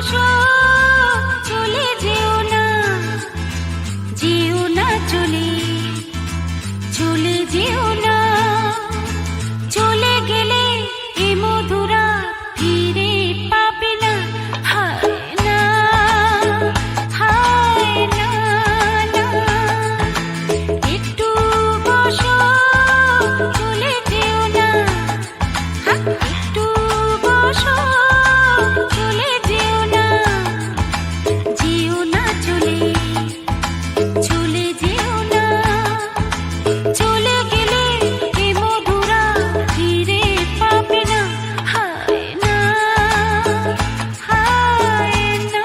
বসো, চলে যেও না, যেও না চলে, চলে যেও না। চলে গেলে এ মধুরা ফিরে পাবে না। হায় না, হায় না, না। একটু বসো, চলে যেও না, একটু বসো, চলে যেও না, যেও না চলে, চলে যেও না। চলে গেলে এ মধুরা ফিরে পাবে না। হায় না, হায় না।